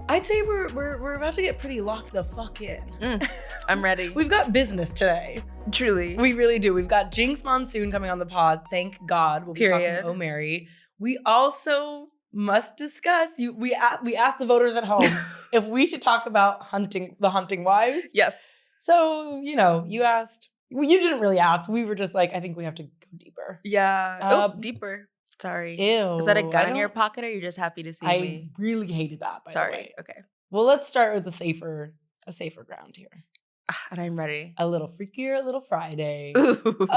I'd say we're about to get pretty locked the fuck in. I'm ready. We've got business today. Truly. We really do. We've got Jinkx Monsoon coming on the pod. Thank God. We'll be talking Oh Mary. We also must discuss, we asked the voters at home if we should talk about the hunting wives. Yes. So, you asked. Well, you didn't really ask. We were just like, I think we have to go deeper. Yeah. Deeper. Sorry. Ew. Is that a gun in your pocket or are you just happy to see me? I really hated that, by the way. Okay. Well, let's start with a safer ground here. And I'm ready. A little freakier, a little Friday. Ooh.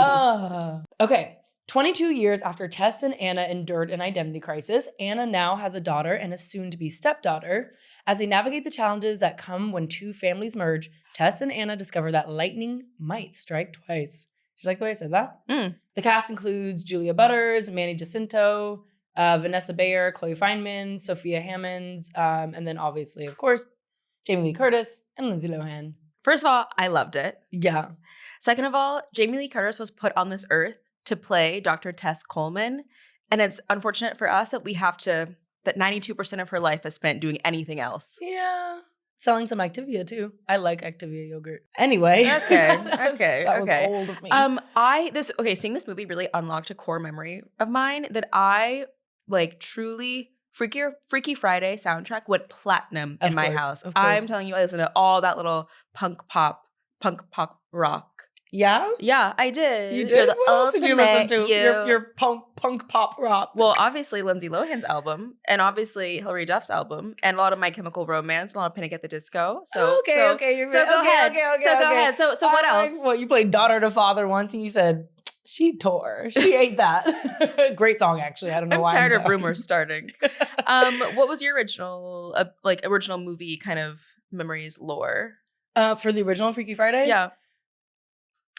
Okay. 22 years after Tess and Anna endured an identity crisis, Anna now has a daughter and a soon-to-be stepdaughter. As they navigate the challenges that come when two families merge, Tess and Anna discover that lightning might strike twice. Did you like the way I said that? The cast includes Julia Butters, Manny Jacinto, Vanessa Bayer, Chloe Fineman, Sophia Hammonds, and then obviously, of course, Jamie Lee Curtis and Lindsay Lohan. First of all, I loved it. Yeah. Second of all, Jamie Lee Curtis was put on this earth to play Dr. Tess Coleman. And it's unfortunate for us that that 92% of her life is spent doing anything else. Yeah. Selling some Activia too. I like Activia yogurt. Anyway. Okay. That was old of me. Seeing this movie really unlocked a core memory of mine that I truly Freaky Friday soundtrack went platinum in my house. I'm telling you, I listened to all that little punk pop rock. Yeah? Yeah, I did. You did? What else did you listen to? You. Your punk pop rock. Well, obviously Lindsay Lohan's album, and obviously Hilary Duff's album, and a lot of My Chemical Romance, and a lot of Panic at the Disco. So okay. Go ahead. So what else? Well, you played Daughter to Father once, and you said she tore. She ate that. Great song, actually. I don't know why. I'm tired of rumors starting. What was your original movie kind of memories lore? For the original Freaky Friday? Yeah.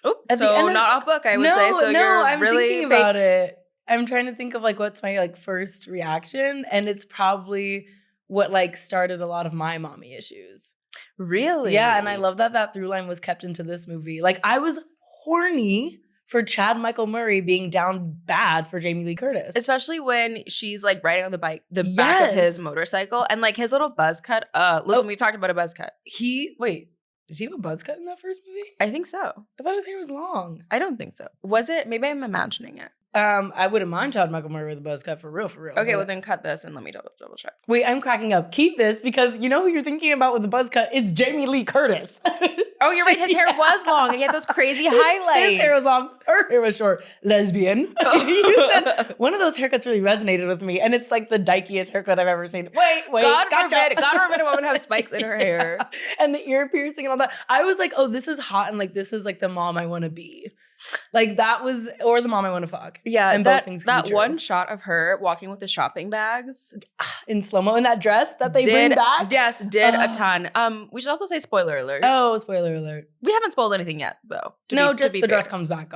Oh, so not off book, I would say. So I'm really thinking about it. I'm trying to think of what's my first reaction, and it's probably what started a lot of my mommy issues. Really? Yeah, and I love that through line was kept into this movie. I was horny for Chad Michael Murray being down bad for Jamie Lee Curtis. Especially when she's riding on the back of his motorcycle and his little buzz cut. Listen, we've talked about a buzz cut. Did he have a buzz cut in that first movie? I think so. I thought his hair was long. I don't think so. Was it? Maybe I'm imagining it. I wouldn't mind Chad Michael Murray with a buzz cut for real. Okay, well then cut this and let me double check. Wait, I'm cracking up. Keep this because you know who you're thinking about with the buzz cut? It's Jamie Lee Curtis. Oh, you're right. His hair was long and he had those crazy highlights. His hair was long. Her hair was short. Lesbian. You said one of those haircuts really resonated with me, and it's the dykiest haircut I've ever seen. Wait. God forbid a woman have spikes in her hair. Yeah. And the ear piercing and all that. I was like, oh, this is hot, and this is the mom I want to be. That was, or the mom I want to fuck. Yeah, and both things. That one shot of her walking with the shopping bags in slow mo in that dress that they bring back. Yes, did a ton. We should also say spoiler alert. Oh, spoiler alert. We haven't spoiled anything yet, though. Just the dress comes back,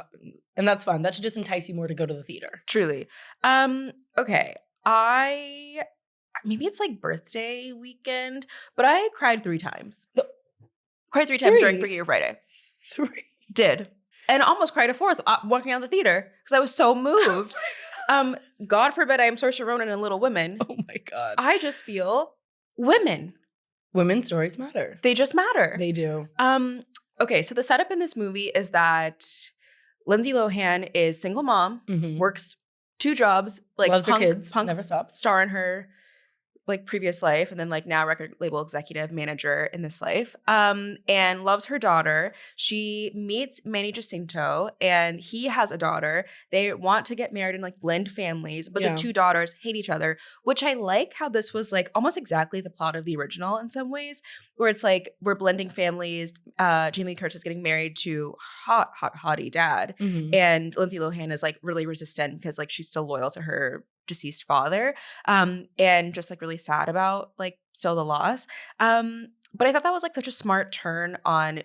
and that's fun. That should just entice you more to go to the theater. Truly. Okay. Maybe it's birthday weekend, but I cried 3 times. Cried 3 times during Freakier Friday. 3. Did. And almost cried a 4th walking out of the theater because I was so moved. God forbid I am Saoirse Ronan in Little Women. Oh my God. I just feel women. Women's stories matter. They just matter. They do. Okay, so the setup in this movie is that Lindsay Lohan is single mom, works 2 jobs, loves her kids, never stops. Star in her previous life, and then now record label executive manager in this life, and loves her daughter. She meets Manny Jacinto, and he has a daughter. They want to get married and blend families, but the 2 daughters hate each other, which I like how this was almost exactly the plot of the original in some ways, where it's we're blending families. Jamie Lee Curtis is getting married to hottie dad, and Lindsay Lohan is really resistant because she's still loyal to her deceased father, and just really sad about still the loss. But I thought that was such a smart turn on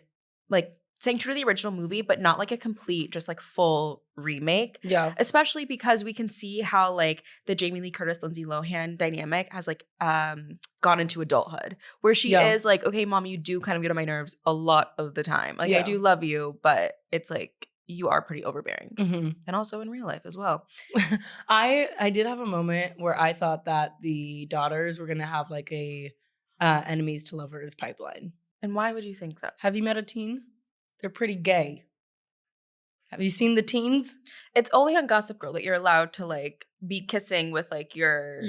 staying true to the original movie, but not a complete just full remake. Yeah. Especially because we can see how the Jamie Lee Curtis Lindsay Lohan dynamic has gone into adulthood, where she is okay, mom, you do kind of get on my nerves a lot of the time. I do love you, but it's you are pretty overbearing. And also in real life as well. I did have a moment where I thought that the daughters were going to have a enemies to lovers pipeline. And why would you think that? Have you met a teen? They're pretty gay. Have you seen the teens? It's only on Gossip Girl that you're allowed to like be kissing with like your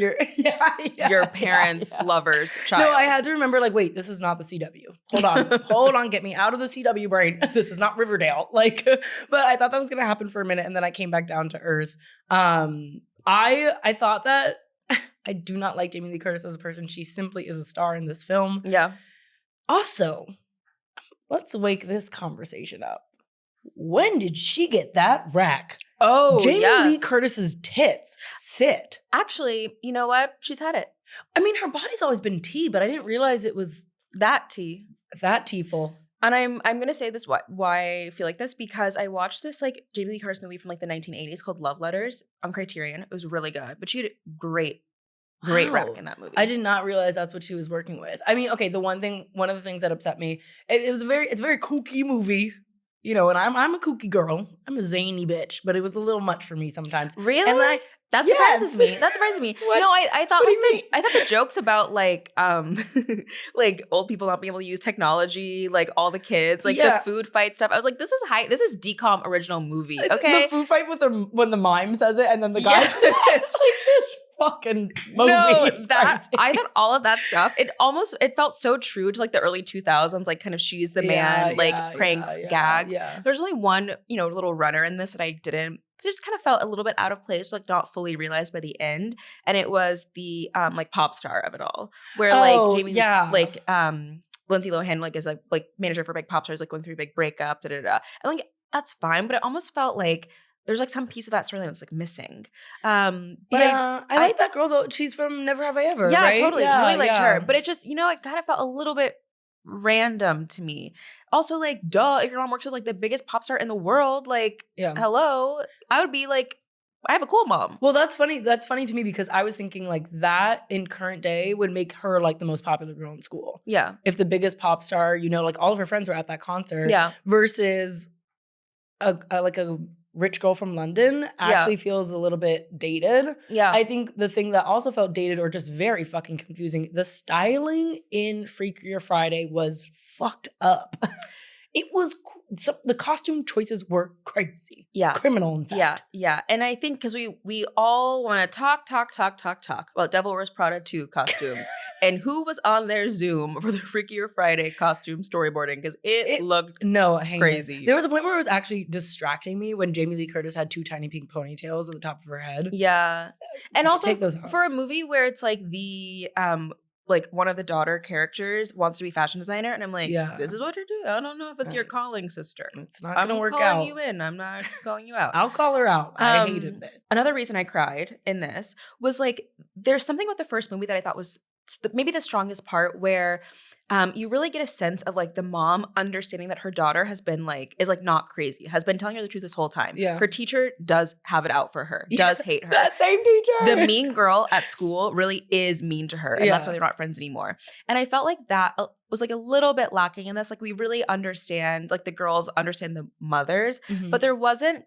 parents' lover's child. No, I had to remember like, wait, this is not the CW. Hold on, get me out of the CW brain. This is not Riverdale. Like, but I thought that was gonna happen for a minute, and then I came back down to earth. I thought that I do not like Jamie Lee Curtis as a person. She simply is a star in this film. Yeah. Also, let's wake this conversation up. When did she get that rack? Oh, Jamie Lee Curtis's tits sit. Actually, you know what? She's had it. I mean, her body's always been tea, but I didn't realize it was that tea. That teaful. And I'm gonna say this why I feel like this, because I watched this like Jamie Lee Curtis movie from like the 1980s called Love Letters on Criterion. It was really good, but she had great rack in that movie. I did not realize that's what she was working with. I mean, okay, one of the things that upset me, it's a very kooky movie. You know, and I'm a kooky girl. I'm a zany bitch, but it was a little much for me sometimes. Really? And that surprises me. That surprises me. What? No, I thought I thought the jokes about like like old people not being able to use technology, like all the kids, like the food fight stuff. I was like, this is DCOM original movie. Okay. The food fight with when the mime says it and then the guy it's like this fucking movie. No, I thought all of that stuff, it felt so true to like the early 2000s, like kind of She's the Man, pranks, gags. Yeah. There's only one, little runner in this that I didn't. It just kind of felt a little bit out of place, like not fully realized by the end. And it was the like pop star of it all, where like Jamie, like Lindsay Lohan like is like manager for big pop stars, like going through a big breakup, And like that's fine, but it almost felt like there's like some piece of that storyline that's like missing. But I like that girl though. She's from Never Have I Ever. Yeah, right? totally. Really liked her. But it just, it kind of felt a little bit random to me. Also, like, duh, if your mom works with like the biggest pop star in the world, like, hello, I would be like, I have a cool mom. Well, that's funny. That's funny to me because I was thinking like that in current day would make her like the most popular girl in school. Yeah. If the biggest pop star, like all of her friends were at that concert. Yeah. Versus a rich girl from London actually feels a little bit dated. Yeah. I think the thing that also felt dated or just very fucking confusing, the styling in Freakier Friday was fucked up. It was the costume choices were crazy. Yeah. Criminal, in fact. Yeah. And I think because we all want to talk about Devil Wears Prada 2 costumes and who was on their Zoom for the Freakier Friday costume storyboarding, because it looked crazy. There was a point where it was actually distracting me when Jamie Lee Curtis had 2 tiny pink ponytails at the top of her head. Yeah. And also take those off. For a movie where it's like the like one of the daughter characters wants to be fashion designer, and I'm like, this is what you're doing. I don't know if it's your calling, sister. It's not gonna work out. I'm calling you in. I'm not calling you out. I'll call her out. I hated it. Another reason I cried in this was like, there's something about the first movie that I thought was maybe the strongest part, where you really get a sense of like the mom understanding that her daughter is like not crazy, has been telling her the truth this whole time. Yeah. Her teacher does have it out for her, does hate her. That same teacher. The mean girl at school really is mean to her. And that's why they're not friends anymore. And I felt like that was like a little bit lacking in this. Like we really understand, like the girls understand the mothers, but it wasn't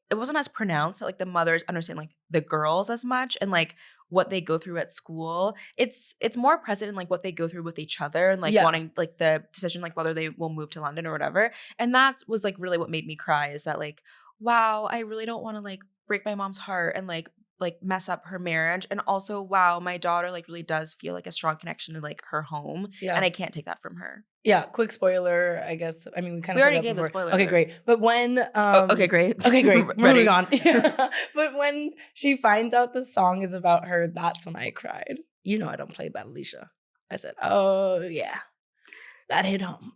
as pronounced that like the mothers understand like the girls as much, and like what they go through at school. It's more present in like what they go through with each other, and like wanting like the decision like whether they will move to London or whatever. And that was like really what made me cry, is that like, wow, I really don't want to like break my mom's heart and like mess up her marriage. And also, wow, my daughter like really does feel like a strong connection to like her home. Yeah. And I can't take that from her. Yeah, quick spoiler, I guess. I mean, we already gave the spoiler. Okay, great. But when okay, great. Moving on. But when she finds out the song is about her, that's when I cried. I don't play Bad Alicia. I said, oh yeah. That hit home.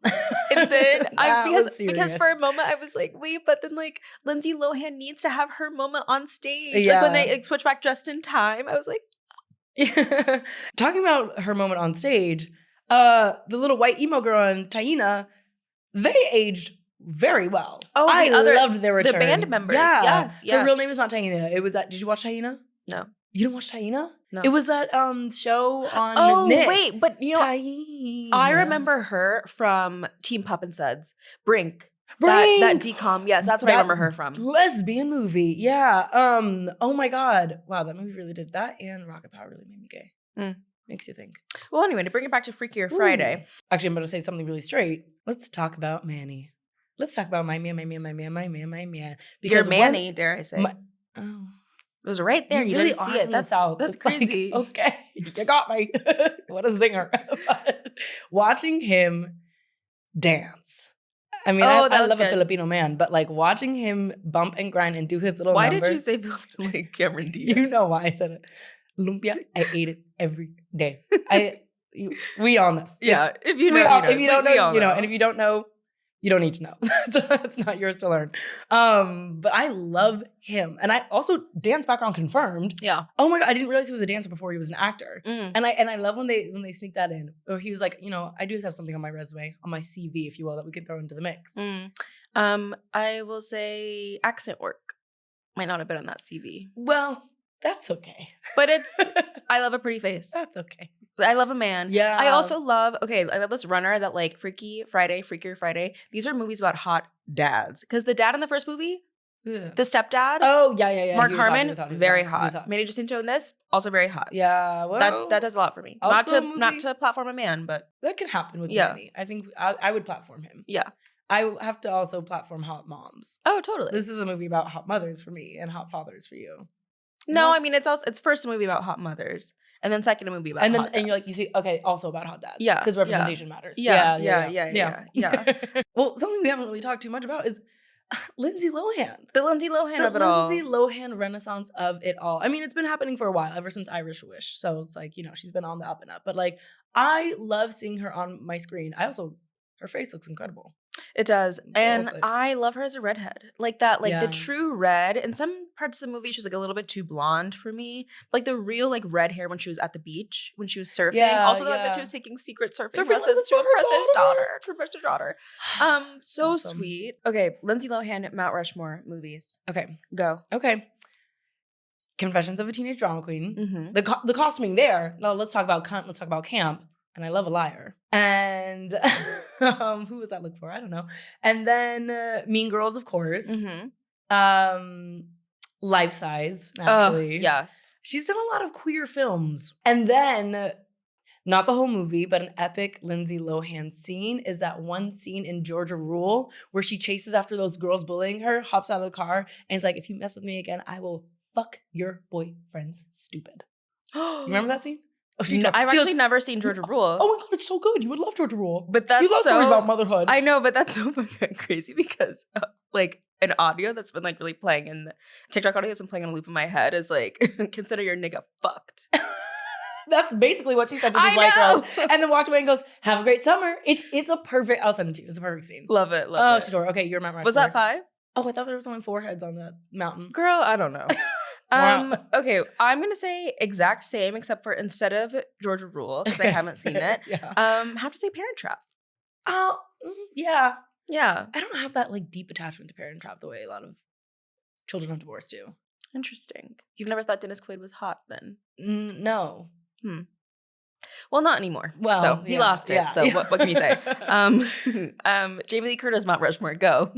And then because for a moment I was like, wait, but then like Lindsay Lohan needs to have her moment on stage. Yeah. Like when they switch back just in time, I was like, Talking about her moment on stage, the little white emo girl and Taina, they aged very well. Oh, I loved their return. The band members. Yeah. Yes. Her real name is not Taina. It was that. Did you watch Taina? No. You didn't watch Taina? No. It was that show on Nick. Wait, but Taina. I remember her from Team Pup and Suds. Brink. That DCOM. Yes, that's what I remember her from. Lesbian movie. Yeah. Oh my God. Wow, that movie really did that, and Rocket Power really made me gay. Makes you think. Well, anyway, to bring it back to Freakier Friday. Actually, I'm going to say something really straight. Let's talk about Manny. Let's talk about my man. Your Manny, dare I say. Oh. It was right there. You really didn't see it. That's crazy. Like, okay, you got me. What a zinger. But watching him dance. I mean, I love a Filipino man, but like watching him bump and grind and do his little Why number. did you say Filipino like Cameron Diaz? You know why I said it. Lumpia, I ate it every day. We all know. Yeah, if you know, if you don't know, you know, and if you don't know, you don't need to know. It's not yours to learn. But I love him. And I also dance background confirmed. Yeah. Oh my God, I didn't realize he was a dancer before he was an actor. Mm. And I love when they sneak that in. Or he was like, you know, I do have something on my resume, on my CV, if you will, that we can throw into the mix. I will say accent work might not have been on that CV. Well, that's okay. But I love a pretty face. That's okay. I love a man. Yeah. I also love, I love this runner that like Freakier Friday. These are movies about hot dads. Because the dad in the first movie, the stepdad. Oh, yeah. Mark Harmon, very hot. Manny Jacinto in this, also very hot. Yeah. Well, that does a lot for me. Not to platform a man, but. That can happen with Manny. I think I would platform him. Yeah. I have to also platform hot moms. Oh, totally. This is a movie about hot mothers for me and hot fathers for you. No, I mean it's first a movie about hot mothers, and then second a movie about hot dads. And you're like, you see, okay, also about hot dads. Yeah, because representation matters. Yeah. Well, something we haven't really talked too much about is Lindsay Lohan. The Lindsay Lohan of it all. The Lindsay Lohan renaissance of it all. I mean, it's been happening for a while, ever since Irish Wish. So it's like, you know, she's been on the up and up. But like, I love seeing her on my screen. Her face looks incredible. It does. And I love her as a redhead. Like that, like the true red. In some parts of the movie, she was like a little bit too blonde for me. Like the real like red hair when she was at the beach, when she was surfing. Yeah, also the fact that she was taking secret surfing lessons to impress her daughter. So awesome. Sweet. Okay, Lindsay Lohan, Mount Rushmore movies. Okay. Go. Okay. Confessions of a Teenage Drama Queen. Mm-hmm. The costuming there. Now let's talk about cunt. Let's talk about camp. And I love a liar. And who was that look for? I don't know. And then Mean Girls, of course. Mm-hmm. Life Size, naturally. Yes. She's done a lot of queer films. And then, not the whole movie, but an epic Lindsay Lohan scene is that one scene in Georgia Rule where she chases after those girls bullying her, hops out of the car, and is like, if you mess with me again, I will fuck your boyfriend's stupid. You remember that scene? I've actually never seen Georgia Rule. Oh my God, it's so good. You would love Georgia Rule. But that's you love stories about motherhood. I know, but that's so fucking crazy because like an audio that's been like really playing in the TikTok audio that's been playing on a loop in my head is like, consider your nigga fucked. That's basically what she said to these white girls. And then walked away and goes, have a great summer. It's a perfect, I'll send it to you. It's a perfect scene. Love it. Oh, Shador. Okay, you're Mount Rushmore. Was that 5? Oh, I thought there was only 4 heads on that mountain. Girl, I don't know. Wow. Okay, I'm gonna say exact same, except for instead of Georgia Rule, because I haven't seen it. Have to say Parent Trap. Oh, yeah. Yeah. I don't have that like deep attachment to Parent Trap the way a lot of children of divorce do. Interesting. You've never thought Dennis Quaid was hot then? No. Well, not anymore. Well, so he lost it. Yeah. So what can you say? Jamie Lee Curtis, Mount Rushmore, go.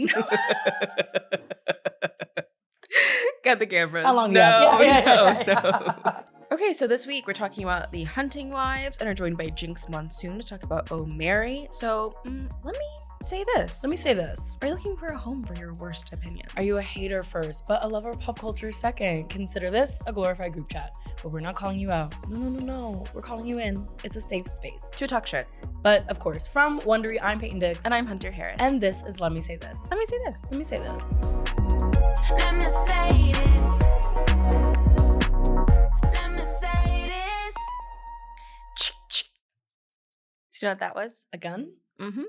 Got the cameras. How long do you have? No. Okay, so this week we're talking about the Hunting Wives and are joined by Jinkx Monsoon to talk about Oh Mary. So let me say this. Are you looking for a home for your worst opinion? Are you a hater first, but a lover of pop culture second? Consider this a glorified group chat, but we're not calling you out. No. We're calling you in. It's a safe space to talk shit. But of course, from Wondery, I'm Peyton Dix. And I'm Hunter Harris. And this is Let Me Say This. Let me say this. Let me say this. Let me say this. Let me say this. Do you know what that was? A gun? Mm-hmm.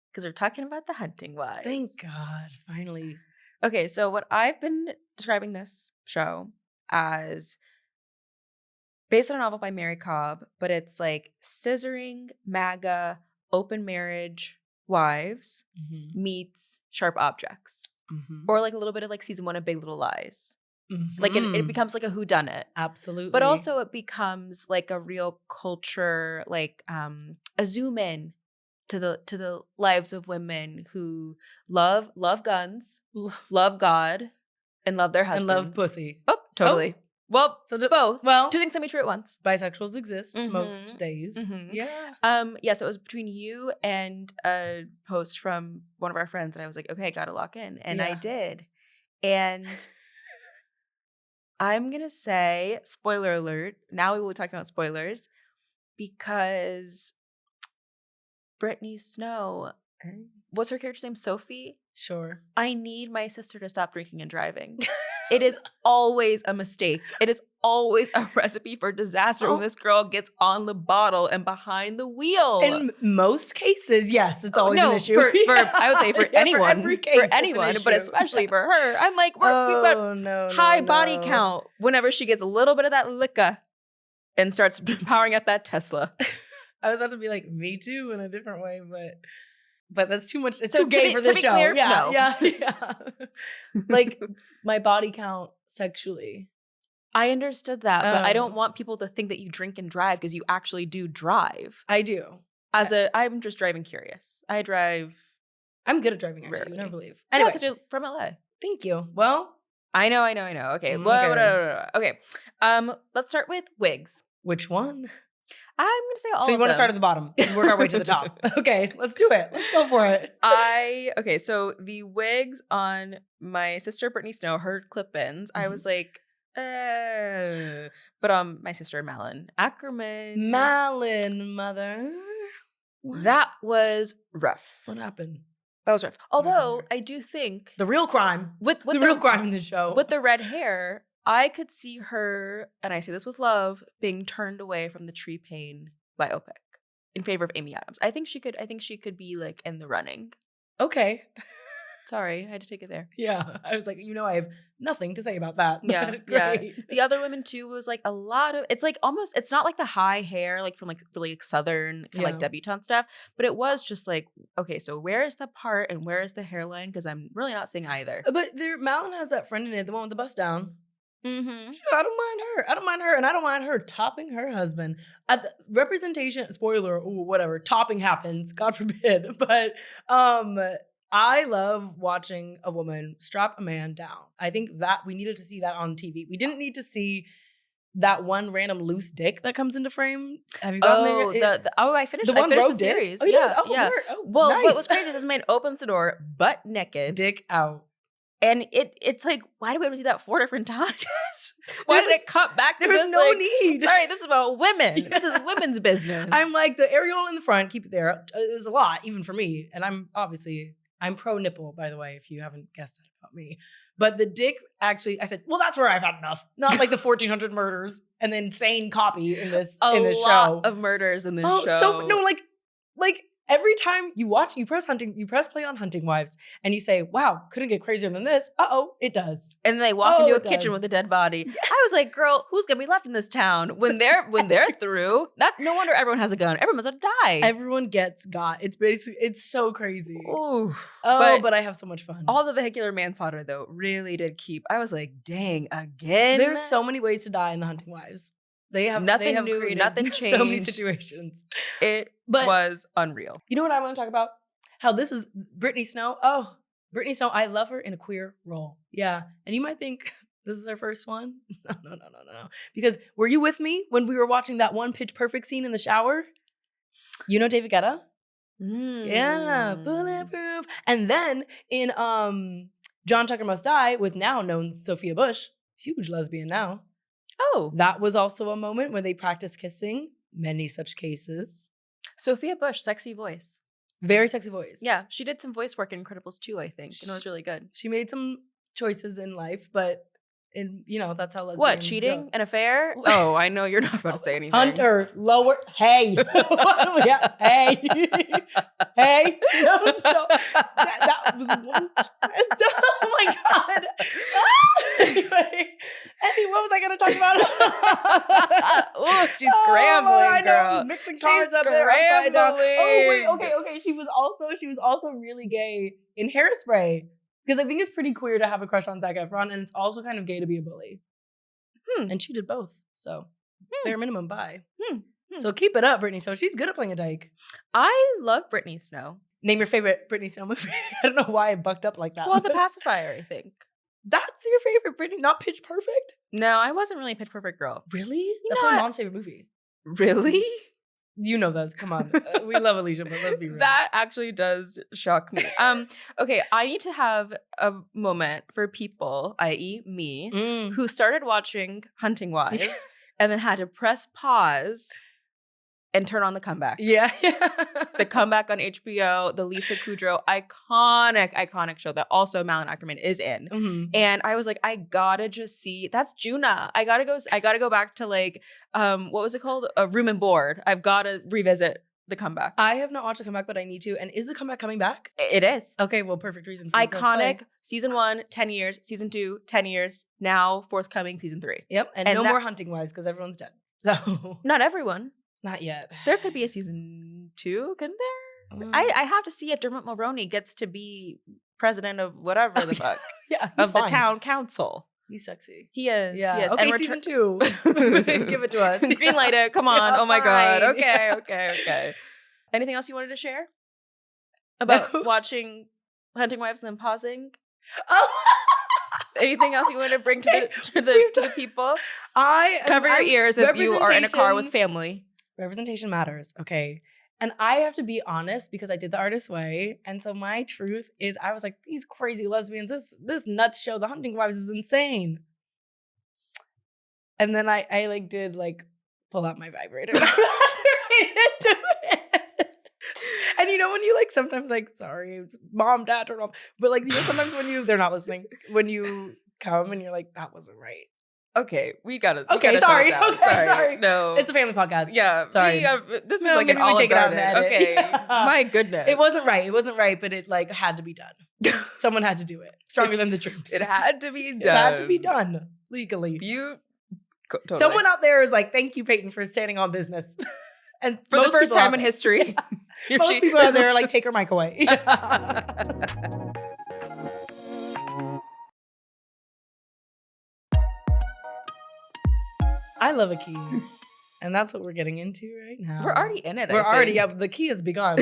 Because we're talking about the Hunting Wives. Thank God, finally. Okay, so what I've been describing this show as based on a novel by Mary Cobb, but it's like scissoring, MAGA, open marriage wives meets Sharp Objects. Or like a little bit of like season 1 of Big Little Lies. Like it becomes like a whodunit. Absolutely. But also it becomes like a real culture, like a zoom in to the lives of women who love guns, love God, and love their husbands. And love pussy. Oh, totally. Well, both. Well, two things can be true at once. Bisexuals exist Mhm. most days. Mhm. Yeah. Yeah, so it was between you and a post from one of our friends, and I was like, okay, gotta lock in. And I Yeah. did. And I'm gonna say, spoiler alert, now we will be talking about spoilers, because Brittany Snow, what's her character's name? Sophie? Sure. I need my sister to stop drinking and driving. It is always a mistake. It is always a recipe for disaster when this girl gets on the bottle and behind the wheel. In most cases, yes, it's always an issue. For I would say for anyone, every case, for it's an anyone, but issue. especially for her. I'm like, we've got high body count whenever she gets a little bit of that liquor and starts powering up that Tesla. I was about to be like, me too, in a different way, but that's too much. It's So too gay for this to be show. clear, Yeah, no. yeah. Like my body count sexually. I understood that, but I don't want people to think that you drink and drive because you actually do drive. I do. I'm just driving curious. I drive. I'm good at driving, actually. Rarely. You never believe. Anyway, because you're from LA. Thank you. Well, I know. Okay. Okay. Let's start with wigs. Which one? I'm gonna say all of them. So you want to start at the bottom and work our way to the top. Okay, let's do it. Let's go for it. Okay, so the wigs on my sister Brittany Snow, her clip-ins, I was like, but my sister Malin Ackerman. Malin, mother. What? That was rough. What happened? That was rough. Although I do think the real crime with the real crime in the show with the red hair, I could see her, and I say this with love, being turned away from the Tree Pain biopic in favor of Amy Adams. I think she could be like in the running. Okay. Sorry, I had to take it there. Yeah, I was like, I have nothing to say about that. Yeah, great. Yeah. The other women too was like a lot of. It's like almost. It's not like the high hair like from like really like southern kind of like debutante stuff, but it was just like, okay, so where is the part and where is the hairline? Because I'm really not seeing either. But Malin has that friend in it, the one with the bust down. Mm-hmm. I don't mind her, and I don't mind her topping her husband. Representation, spoiler, whatever. Topping happens, God forbid. But I love watching a woman strap a man down. I think that we needed to see that on TV. We didn't need to see that one random loose dick that comes into frame. Have you gotten there? I finished the the series. Oh, yeah. Well, nice. what was crazy? This man opens the door butt naked, dick out. And it's like, why do we have to see that 4 different times? Why did it cut back to this? There was no need. Sorry, this is about women. Yeah. This is women's business. I'm like, the areola in the front, keep it there. It was a lot, even for me. And I'm pro nipple, by the way, if you haven't guessed that about me. But the dick, actually, I said, well, that's where I've had enough. Not like the 1,400 murders and the insane copy in this show. A lot of murders in this show. So, no, like every time you press play on Hunting Wives, and you say, wow, couldn't get crazier than this. It does. And they walk into a kitchen with a dead body. Yeah. I was like, girl, who's gonna be left in this town when they're through? That's no wonder everyone has a gun. Everyone's gonna die. Everyone gets got. It's so crazy. Ooh. But I have so much fun. All the vehicular manslaughter though really did keep. I was like, dang, again. There's so many ways to die in the Hunting Wives. They have new, nothing changed. So many situations. It was unreal. You know what I want to talk about? How this is Brittany Snow. Oh, Brittany Snow, I love her in a queer role. Yeah. And you might think this is her first one. No. Because were you with me when we were watching that one Pitch Perfect scene in the shower? You know David Guetta? Yeah. Bulletproof. And then in John Tucker Must Die with now known Sophia Bush, huge lesbian now. Oh. That was also a moment when they practiced kissing. Many such cases. Sophia Bush, sexy voice. Very sexy voice. Yeah, she did some voice work in Incredibles 2, I think, and it was really good. She made some choices in life, but that's how lesbians What, cheating? go. An affair? Oh, I know you're not about to say anything. Hunter, lower. Hey. Yeah, hey. Hey. No, that was one. Oh my God. Anyway, what was I going to talk about? Ooh, she's scrambling, I know, girl. mixing cards up there upside down. Oh, wait, okay. She was also really gay in Hairspray. Because I think it's pretty queer to have a crush on Zac Efron, and it's also kind of gay to be a bully. And she did both. So, bare minimum, bye. So keep it up, Brittany Snow. She's good at playing a dyke. I love Brittany Snow. Name your favorite Brittany Snow movie. I don't know why I bucked up like that. Well, The Pacifier, I think. That's your favorite Britney, not Pitch Perfect? No, I wasn't really a Pitch Perfect girl. Really? know That's my what? mom's favorite movie. Really? You know those. Come on. We love Alicia, but let's be real. That actually does shock me. Okay, I need to have a moment for people, i.e. me, who started watching Hunting Wives and then had to press pause and turn on The Comeback. Yeah. The Comeback on HBO, the Lisa Kudrow iconic show that also Malin Ackerman is in. Mhm. And I was like, I gotta just see. That's Juna. I gotta go back to like, what was it called? Room and Board. I've gotta revisit The Comeback. I have not watched The Comeback, but I need to. And is The Comeback coming back? It is. Okay, well, perfect reason for me to press Iconic. play. Season 1, 10 years. Season 2, 10 years. Now forthcoming season 3. Yep, and And no that- more Hunting Wives because everyone's dead. So Not everyone. not yet. There could be a season 2, couldn't there? I have to see if Dermot Mulroney gets to be president of whatever the fuck. Yeah, he's Of the fine. town council. He's sexy. He is. Yeah. He is. Okay, And season 2. Give it to us. Greenlight it. Come on. Yeah, Oh my God. fine. Okay. Okay. Anything else you wanted to share about No. watching Hunting Wives and then pausing? Oh, Anything else you want to bring to Okay. the people? Cover your ears if you are in a car with family. Representation matters. Okay. And I have to be honest because I did The Artist's Way. And so my truth is I was like, these crazy lesbians, this nuts show, The Hunting Wives is insane. And then I like did like pull out my vibrator. And you know when you like sometimes like, sorry, it's mom, dad, turn off. But like, you know, sometimes when they're not listening, when you come and you're like, that wasn't right. Okay, we gotta. Okay, sorry. sorry. Okay, sorry. No, It's a family podcast. yeah. Sorry. This is No, like an maybe we Olive take it out in Garden. the edit. Okay, Yeah. my goodness, It wasn't right. It wasn't right, but it like had to be done. Someone had to do it. Stronger than the troops. It had to be done. It had to be done legally. Totally. Someone out there is like, thank you, Peyton, for standing on business. And for the most first people time out in there- history. Most people out there are like, take her mic away. I love a key. And that's what we're getting into right now. We're already in it. We're I already, think. yeah, the key has begun.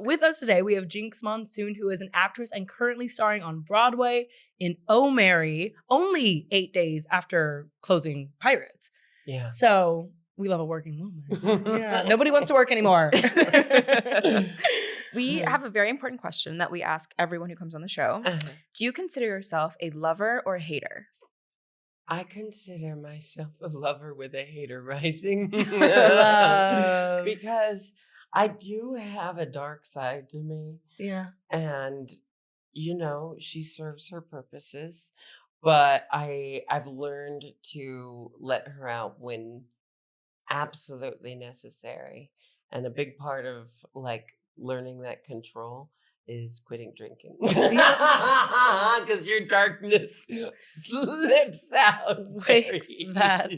With us today, we have Jinkx Monsoon, who is an actress and currently starring on Broadway in Oh Mary, only 8 days after closing Pirates. Yeah. So we love a working woman. Yeah, nobody wants to work anymore. We have a very important question that we ask everyone who comes on the show. Do you consider yourself a lover or a hater? I consider myself a lover with a hater rising. Love. Because I do have a dark side to me. Yeah. And, you know, she serves her purposes. But I've learned to let her out when absolutely necessary. And a big part of like learning that control is quitting drinking. Because your darkness slips out. Wait, that's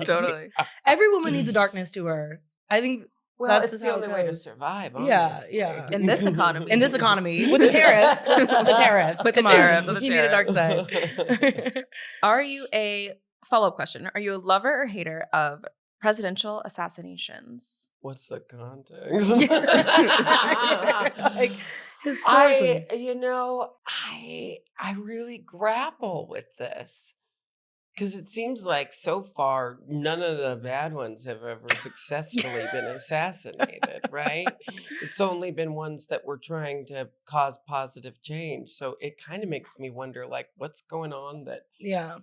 Totally. Every woman needs a darkness to her. I think Well, that's it's just the how it only way to goes. survive. Yeah, Honestly. yeah. In this economy. In this economy, with the tariffs, With the Come tariffs, on, with the you need a dark tariffs. side. Are you a follow-up question? Are you a lover or hater of presidential assassinations? What's the context? Like, historically. I really grapple with this because it seems like so far none of the bad ones have ever successfully been assassinated, right? It's only been ones that were trying to cause positive change. So it kind of makes me wonder, like, what's going on that Yeah.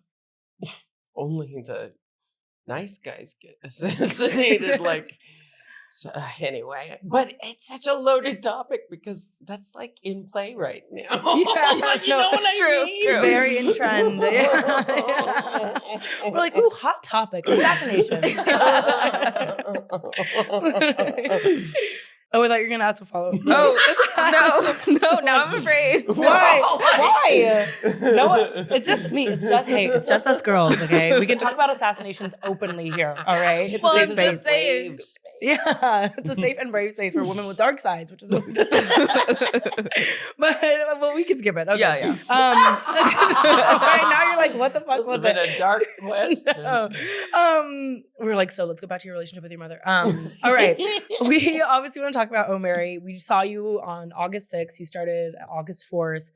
only the nice guys get assassinated? Like, so, anyway, but it's such a loaded topic because that's like in play right now. Yeah, You know what I true, mean? true. Very in trend. Yeah. We're like, ooh, hot topic, assassinations. Oh, I thought you were gonna ask a follow-up. Oh, no, now I'm afraid. Why? Why? No, it's just me. It's just us girls. Okay, we can talk about assassinations openly here. All right, it's Well, a it's safe just space. safe. Yeah, it's a safe and brave space for women with dark sides, which is what we just said. But well, we can skip it. Okay. Yeah. Right now you're like, what the fuck This has was been it? a dark question. No. We're like, so let's go back to your relationship with your mother. All right. We obviously want to talk about Oh Mary. We saw you on August 6th. You started August 4th.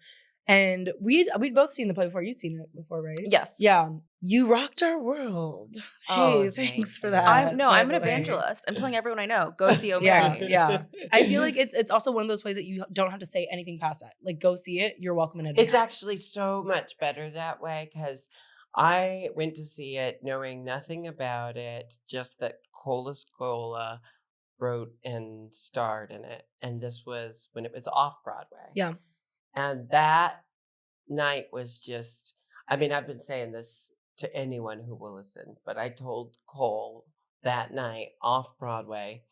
And we'd both seen the play before. You've seen it before, right? Yes. Yeah. You rocked our world. Oh, Hey, thank thanks for you. that. I'm by an the way. evangelist. I'm telling everyone I know, go see Yeah, O'Mary. yeah. I feel like it's also one of those plays that you don't have to say anything past that. Like, go see it. You're welcome in advance. It's actually so much better that way because I went to see it knowing nothing about it, just that Cola Scola wrote and starred in it. And this was when it was off Broadway. Yeah. And that night was just, I mean, I've been saying this to anyone who will listen, but I told Cole that night off Broadway,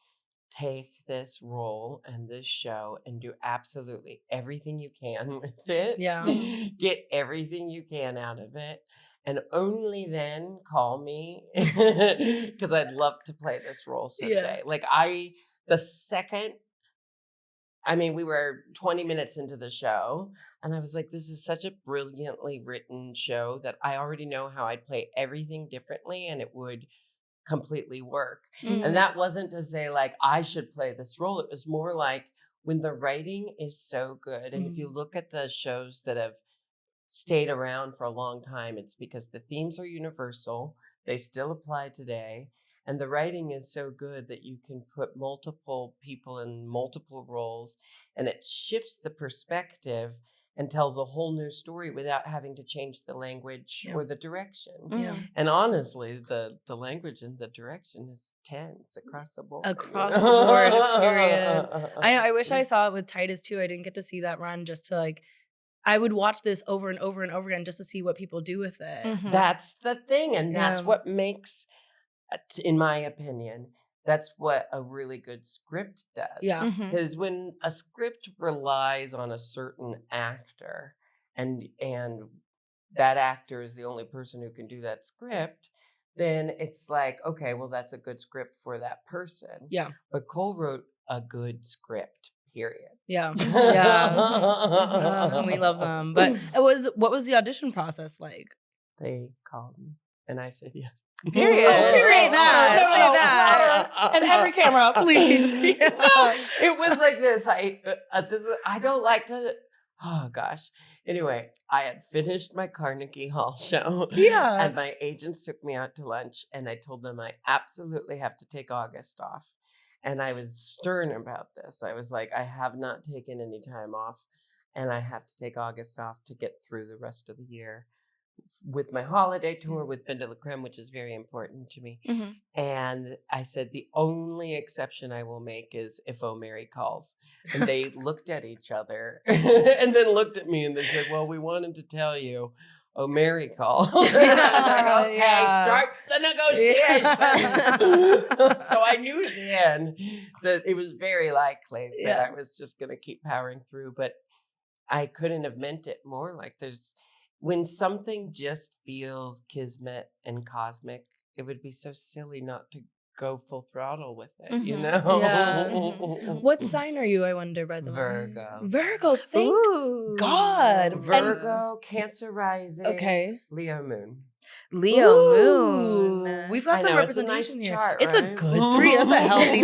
take this role and this show and do absolutely everything you can with it. Yeah. Get everything you can out of it. And only then call me because I'd love to play this role someday. Like the second, I mean, we were 20 minutes into the show and I was like, this is such a brilliantly written show that I already know how I'd play everything differently and it would completely work. Mhm. And that wasn't to say like I should play this role. It was more like when the writing is so good. And if you look at the shows that have stayed around for a long time, it's because the themes are universal. They still apply today. And the writing is so good that you can put multiple people in multiple roles and it shifts the perspective and tells a whole new story without having to change the language or the direction. Yeah. And honestly, the language and the direction is tense across the board. Across the board, period. I know. I wish I saw it with Titus too. I didn't get to see that run just to like, I would watch this over and over and over again just to see what people do with it. Mhm. That's the thing. And that's Yeah. what makes, in my opinion, that's what a really good script does. Yeah. Mhm. Because when a script relies on a certain actor and that actor is the only person who can do that script, then it's like, okay, well, that's a good script for that person. Yeah. But Cole wrote a good script, period. Yeah. Yeah. We love them. But what was the audition process like? They called me and I said yes. Period. Oh, period. Say that. No, Say that. And every camera, please. Yeah. No, it was like this. I don't like to. Oh gosh. Anyway, I had finished my Carnegie Hall show. Yeah. And my agents took me out to lunch, and I told them I absolutely have to take August off. And I was stern about this. I was like, I have not taken any time off, and I have to take August off to get through the rest of the year with my holiday tour with Ben de la Creme, which is very important to me. Mhm. And I said, the only exception I will make is if O'Mary calls. And they looked at each other and then looked at me and they said, well, we wanted to tell you O'Mary called. And I was like, okay, Yeah. start the negotiations. So I knew then that it was very likely that I was just going to keep powering through. But I couldn't have meant it more. Like when something just feels kismet and cosmic, it would be so silly not to go full throttle with it, you Mhm. know? Yeah. What sign are you, I wonder, by the way? Virgo. Virgo, thank Ooh. God. Virgo, Cancer rising, Okay. Leo moon. Leo Ooh, moon. We've got I some know, it's a representation nice here. chart, It's a right? good 3. That's a healthy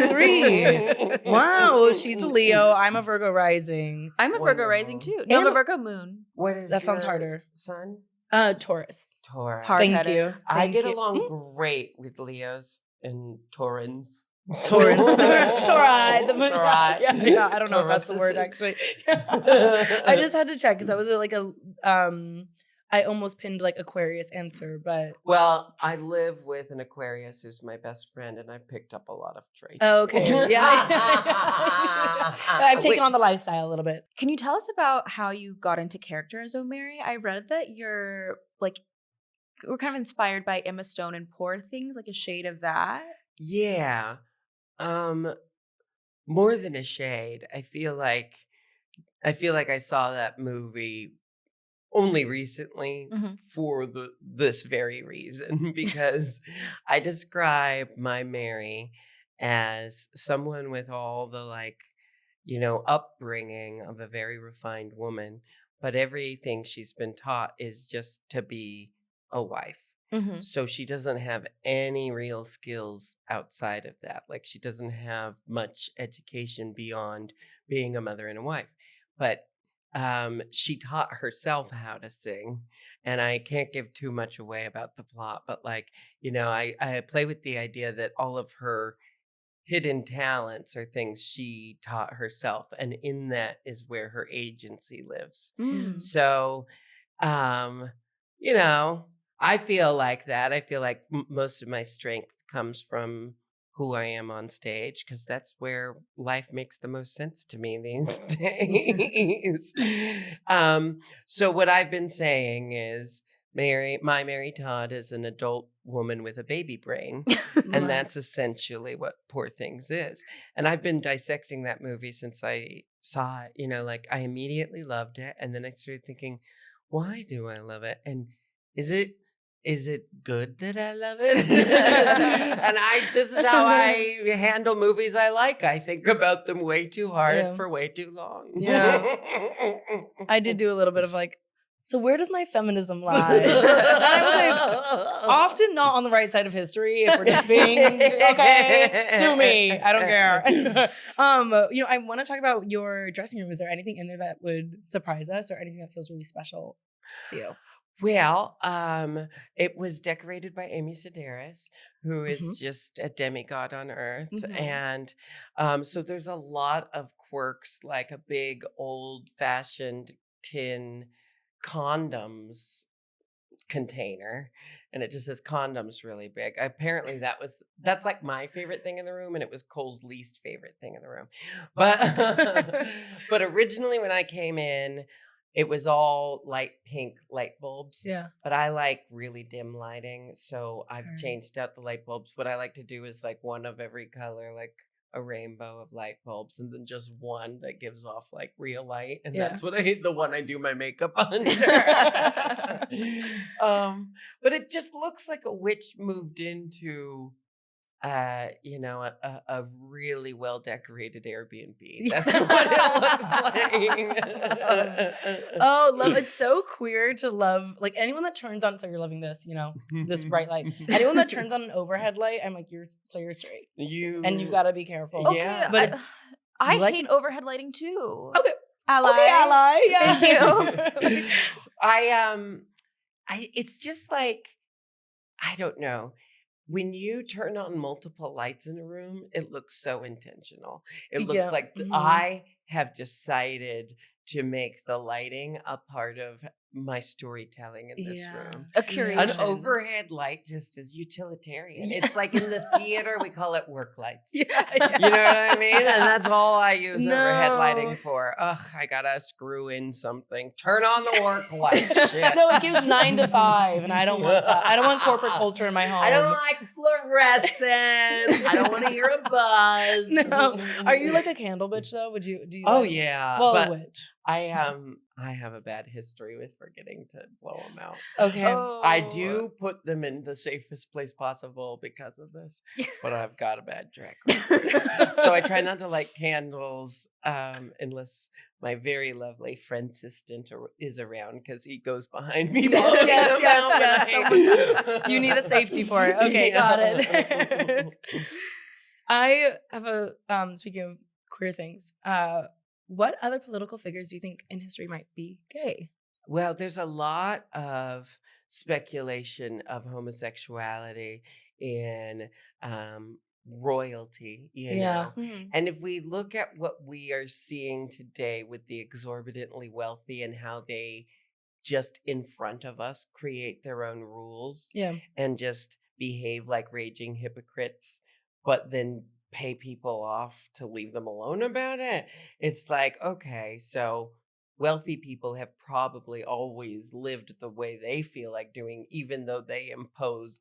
3. Wow, she's a Leo. I'm a Virgo rising. I'm a Virgo Wonderful. rising too. No, I'm a And- Virgo moon. What is That sounds your harder. Sun? Taurus. Taurus. Hard- Thank Hard-headed. you. I Thank get you. along great with Leos and Taurans. Taurus. Tauri. Tauri. Yeah. I don't know if that's the word, Tauruses. actually. I just had to check because that was like I almost pinned like Aquarius answer, but Well, I live with an Aquarius who's my best friend, and I've picked up a lot of traits. oh, okay. Yeah. I've taken on the lifestyle a little bit. Can you tell us about how you got into character as O'Mary? I read that you're like, we're kind of inspired by Emma Stone and Poor Things, like a shade of that. Yeah. More than a shade. I feel like I saw that movie only recently Mhm. for this very reason because I describe my Mary as someone with all the upbringing of a very refined woman, but everything she's been taught is just to be a wife. Mm-hmm. So she doesn't have any real skills outside of that. Like she doesn't have much education beyond being a mother and a wife. But she taught herself how to sing. And I can't give too much away about the plot, but like, I play with the idea that all of her hidden talents are things she taught herself. And in that is where her agency lives. Mm. So, um, I feel like that. I feel like most of my strength comes from who I am on stage, because that's where life makes the most sense to me these days. So what I've been saying is my Mary Todd is an adult woman with a baby brain. And that's essentially what Poor Things is. And I've been dissecting that movie since I saw it, like I immediately loved it. And then I started thinking, why do I love it? And is it good that I love it? And this is how I handle movies I like. I think about them way too hard for way too long. Yeah. I did do a little bit of like, so where does my feminism lie? And I was like, often not on the right side of history if we're just being, okay, sue me. I don't care. I want to talk about your dressing room. Is there anything in there that would surprise us or anything that feels really special to you? Well, it was decorated by Amy Sedaris, who is just a demigod on Earth. And so there's a lot of quirks, like a big old-fashioned tin condoms container, and it just says condoms really big. Apparently that's like my favorite thing in the room, and it was Cole's least favorite thing in the room. But originally when I came in, it was all light pink light bulbs. Yeah. But I like really dim lighting, so I've changed out the light bulbs. What I like to do is like one of every color, like a rainbow of light bulbs, and then just one that gives off like real light, and that's what the one I do my makeup under. But it just looks like a witch moved into a really well decorated Airbnb. That's what it looks like. Love, it's so queer to love, like anyone that turns on, so you're loving this, this bright light. Anyone that turns on an overhead light, I'm like, you're straight. And you've got to be careful. Okay, but I hate overhead lighting too. Okay. Ally. Okay, ally. Yeah. Thank you. It's just like, I don't know. When you turn on multiple lights in a room, it looks so intentional. It looks like I have decided to make the lighting a part of my storytelling in this room. A curation. An overhead light just is utilitarian. It's like in the theater, we call it work lights. You know what I mean? And that's all I use overhead lighting for. Ugh, I gotta screw in something. Turn on the work light. Shit. No, it gives 9 to 5, and I don't want that. I don't want corporate culture in my home. I don't like fluorescent. I don't want to hear a buzz. No. Are you like a candle bitch though? Do you? Oh yeah. Well, a witch. I have a bad history with forgetting to blow them out. Okay. I do put them in the safest place possible because of this, but I've got a bad track record. So I try not to light candles unless my very lovely friend assistant is around, because he goes behind me. Yes. You need a safety for it. Okay, got it. I have a speaking of queer things. What other political figures do you think in history might be gay? Well, there's a lot of speculation of homosexuality in royalty, you know. And if we look at what we are seeing today with the exorbitantly wealthy and how they just in front of us create their own rules and just behave like raging hypocrites, but then pay people off to leave them alone about it. It's like, okay, so wealthy people have probably always lived the way they feel like doing, even though they impose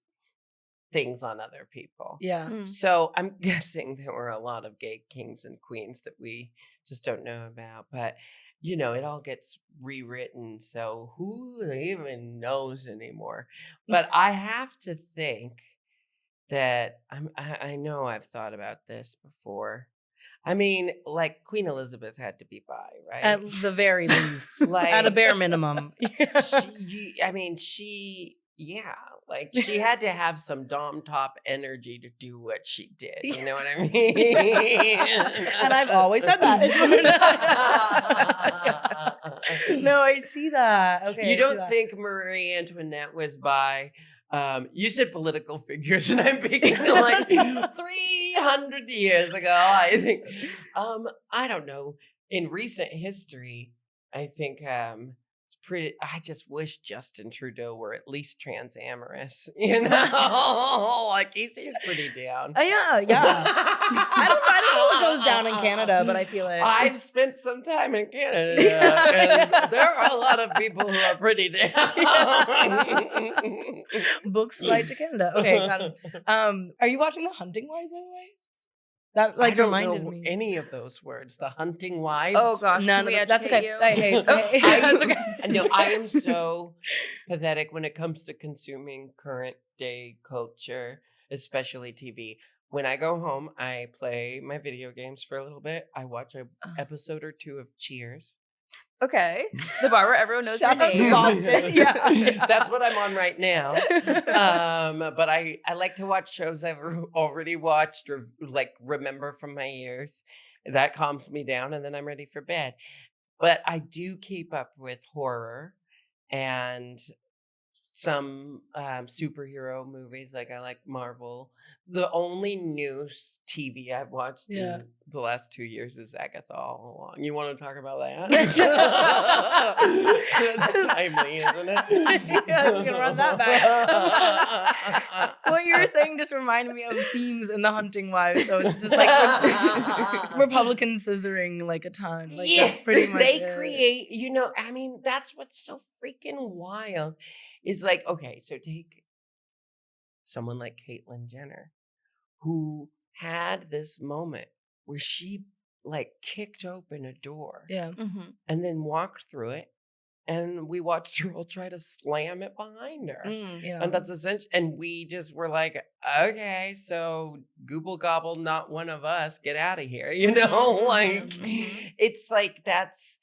things on other people. So I'm guessing there were a lot of gay kings and queens that we just don't know about, but it all gets rewritten, so who even knows anymore? But I have to think that I know I've thought about this before. I mean, like Queen Elizabeth had to be bi, right? At the very least, like at a bare minimum. She yeah, like she had to have some dom top energy to do what she did. You know what I mean? And I've always said that. No, I see that. Okay, You I see don't that. think Marie Antoinette was by you said political figures, and I'm picking like 300 years ago. I think I don't know. In recent history, I think it's pretty. I just wish Justin Trudeau were at least transamorous. You know, like he seems pretty down. Yeah. I don't know what goes down in Canada, but I feel it. I've spent some time in Canada, and there are a lot of people who are pretty down. Books flight to Canada. Okay, got it. Are you watching The Hunting Wives, by the way? That I don't reminded know me. any of those words. The hunting wives. Oh gosh, None can we of that's educate okay. you? I hate. That's okay. No, I am so pathetic when it comes to consuming current day culture, especially TV. When I go home, I play my video games for a little bit. I watch an episode or two of Cheers. Okay, the bar where everyone knows Shout your out to name. Boston. Yeah. That's what I'm on right now. But I like to watch shows I've already watched or like remember from my youth. That calms me down, and then I'm ready for bed. But I do keep up with horror and some superhero movies. Like I like Marvel. The only new TV I've watched in the last 2 years is Agatha All Along. You want to talk about that? That's timely, isn't it? Yeah, you can run that back. What you were saying just reminded me of themes in The Hunting Wives. So it's just like Republican scissoring like a ton. Like that's pretty much they it. create. You know, I mean, that's what's so freaking wild. Is like, okay, so take someone like Caitlyn Jenner, who had this moment where she like kicked open a door Yeah. and then walked through it, and we watched her all try to slam it behind her. Yeah. And that's essential. And we just were like, okay, so Google Gobble, not one of us, get out of here. You know, like it's like that's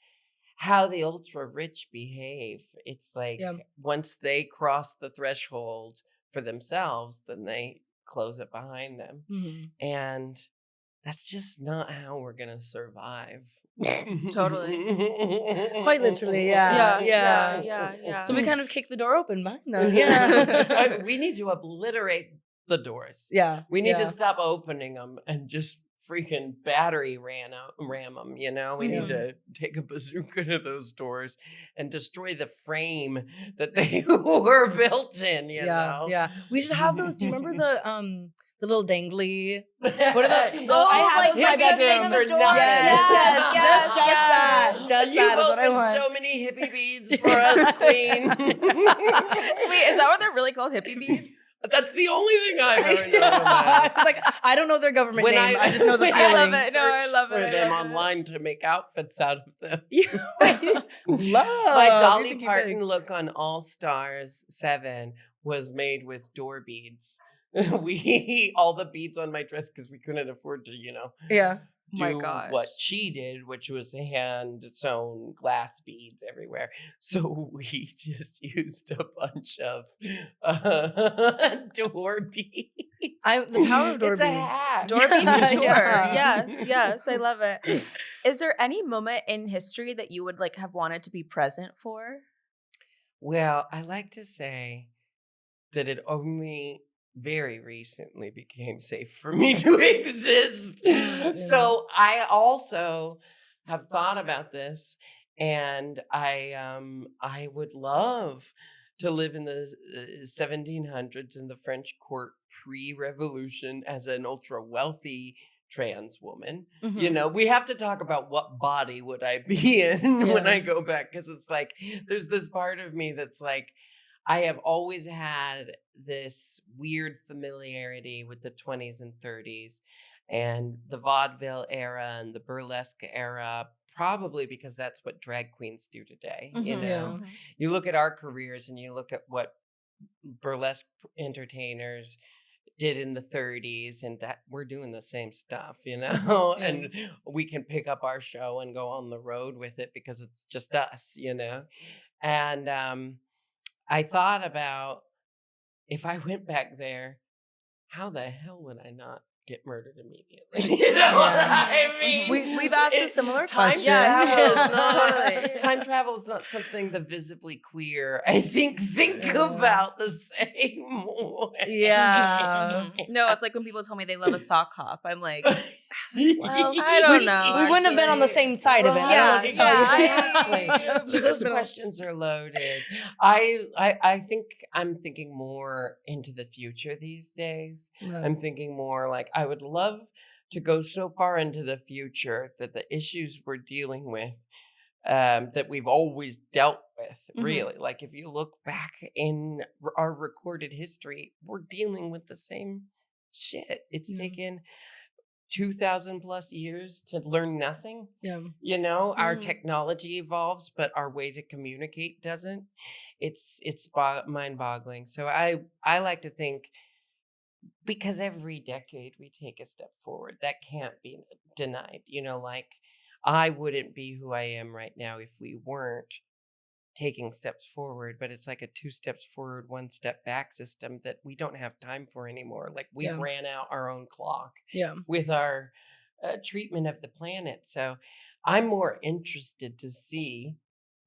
how the ultra rich behave. It's like once they cross the threshold for themselves, then they close it behind them. And that's just not how we're going to survive. Totally. Quite literally, Yeah. So we kind of kick the door open behind them. Yeah. We need to obliterate the doors. Yeah. We need to stop opening them and just freaking battery ram them, you know? We need to take a bazooka to those doors and destroy the frame that they were built in, you know? Yeah. We should have those. Do you remember the little dangly? What are the? Oh, I have like those in my bedroom. on the door. Yes. Just that is You've what I opened want. so many hippie beads for us, Queen. Wait, is that what they're really called? Hippie beads? That's the only thing I've ever known about. It's like I don't know their government name. I just know the when feeling. I love it. No, I love it. For I them love it. online to make outfits out of them. Love. My Dolly Parton look on All Stars 7 was made with door beads. All the beads on my dress because we couldn't afford to, you know, do what she did, which was hand sewn glass beads everywhere. So we just used a bunch of door beads. The power of door It's beads. a hack. Door bead couture. Yeah. Yes, I love it. Is there any moment in history that you would like have wanted to be present for? Well, I like to say that it only very recently became safe for me to exist. So I also have thought about this, and I would love to live in the 1700s in the French court pre-revolution as an ultra wealthy trans woman. You know, we have to talk about what body would I be in when I go back, because it's like there's this part of me that's like, I have always had this weird familiarity with the 20s and 30s and the vaudeville era and the burlesque era, probably because that's what drag queens do today. You know, you look at our careers and you look at what burlesque entertainers did in the 30s, and that we're doing the same stuff, you know, and we can pick up our show and go on the road with it because it's just us, you know. And I thought about if I went back there, how the hell would I not get murdered immediately? You know what I mean? We've asked a similar question. Time travel is not something the visibly queer, I think about the same way. Yeah. No, it's like when people tell me they love a sock hop. I'm like, Well, I don't know. We wouldn't have been on the same side of it. I don't know what to tell you. Exactly. So those questions are loaded. I think I'm thinking more into the future these days. I'm thinking more like I would love to go so far into the future that the issues we're dealing with, that we've always dealt with, really. Like if you look back in our recorded history, we're dealing with the same shit. It's taken 2,000 plus years to learn nothing. Yeah. You know, our technology evolves, but our way to communicate doesn't. It's mind-boggling. So I like to think, because every decade we take a step forward, that can't be denied. You know, like I wouldn't be who I am right now if we weren't taking steps forward, but it's like a 2 steps forward, 1 step back system that we don't have time for anymore. Like we've ran out our own clock with our treatment of the planet. So I'm more interested to see,